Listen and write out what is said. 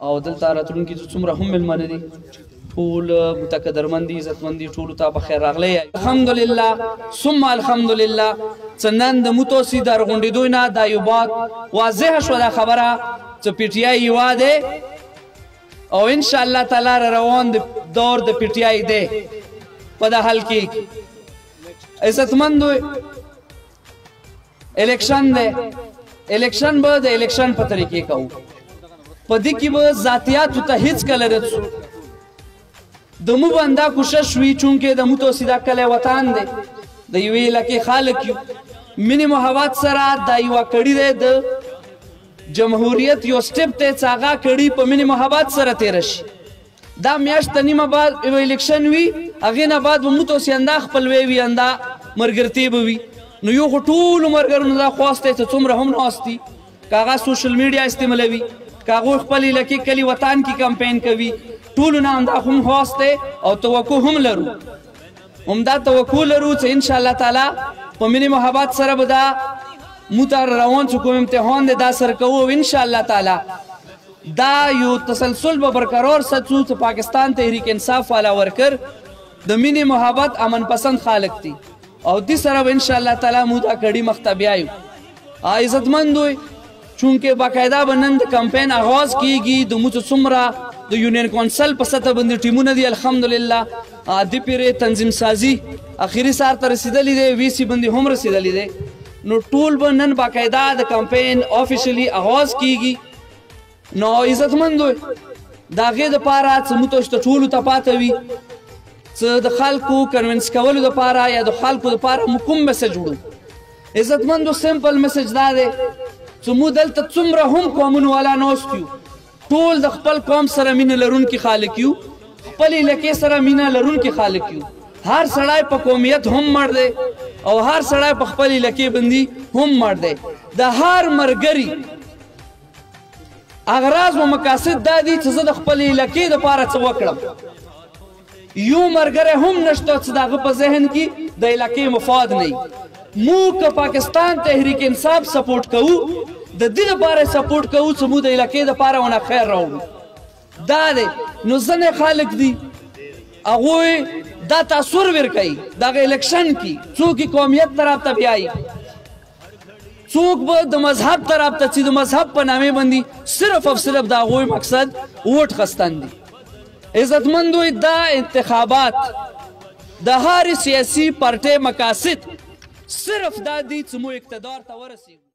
او دلته راتلونکي څومره هم مېلمانه دي ټول متقدرمن دي عزتمن دي ټولو ته بخیر راغلی الحمدلله ثم الحمدلله څه نن د متوسي د رغونډېدو نه دا یو بات واضحه شوه دا خبره چې پی ټي آی یوه دی او انشاءالله تعالی روان دور د پی ټي آی دی په دا حل کې عزتمندو الیکشن دی الیکشن به د الیکشن په طریقې کوو په دې کې به ذاتیاتو ته هیڅ کله رسو د مو بنده کوشش وي چونکې د متوسي دا کلی وطن دی د یوې علاقې خلک یو مینې محبت سره دا یوه کړي دی د جمهوریت یو سټپ دی چې هغه کړي په مینې محبت سره تېره شي دا میاشت نیمه بعد یو الیکشن وي هغې نه بعد به متوسي انده خپلوۍ وي انده ملګرتې به وي نو یو خو ټولو ملګرو دا خواست دی چې څومره هم ناست دي که هغه سوشل میډیا استعمالوي که هغوی خپل علاقې کلي وطن کې کمپین کوي ټولو نه همدا هم خواست دی او توقع هم لرو همدا توقع لرو چې انشاءالله تعالی په مینې محبت سره به دا موږ ته روان چې کوم امتحان دی دا سر کوو او انشاءالله تعالی دا یو تسلسل به برقرار ساتو چې پاکستان تحریک انصاف والا ورکر د مینې محبت امن پسند خلک دي او دې سره به انشاءالله تعالی موږ دا کړي مخ ته بیایو عزتمندو چونکه باقاعده به نن د کمپین آغاز کیږي د موږ څومره د یونین کونسل په سطح باندې ټیمونه دي الحمدلله د پیرې تنظیم سازي اخیری سار ته رسیدلی دی وی سی باندې هم رسیدلی دی نو ټول به نن باقاعده د کمپین آفیشلی آغاز کیږي نو عزتمندو د هغې دپاره څه موږ ته ټولو ته پاته وي څه د خلکو کنوینس کولو دپاره یا د خلکو دپاره موږ کوم میسج وړو عزتمندو سمپل میسج دا دی چې موږ دلته څومره هم قومونو والا ناست یو ټول د خپل قوم سره مینه لرونکي خلک یو خپل علاقې سره مینه لرونکي خلک یو هر سړی په قومیت هم مړ دی او هر سړی په خپل علاقې باندې هم مړ دی د هر مرګري اغراض و مقاصد دا دي چې زه د خپل علاقې دپاره څه وکړم یو مرګری هم نشته چې د هغه په ذهن کې د علاقې مفاد نه وي موږ که پاکستان تحریک انصاف سپورټ کوو د دې دپاره سپورټ کوو چې موږ د علاقې دپاره ونه خیر راوړو دا دی نو ځینې خلک دي هغوی دا تاثر ورکوي دغه الیکشن کې څوک یې قومیت طرف ته بیایي څوک به د مذهب طرف ته چې د مذهب په نامې باندې صرف او صرف د هغوی مقصد ووټ خستن دي عزتمندو دا انتخابات د هر سیاسي پارټۍ مقاصد صرف دا دي چې مو اقتدار ته ورسېږو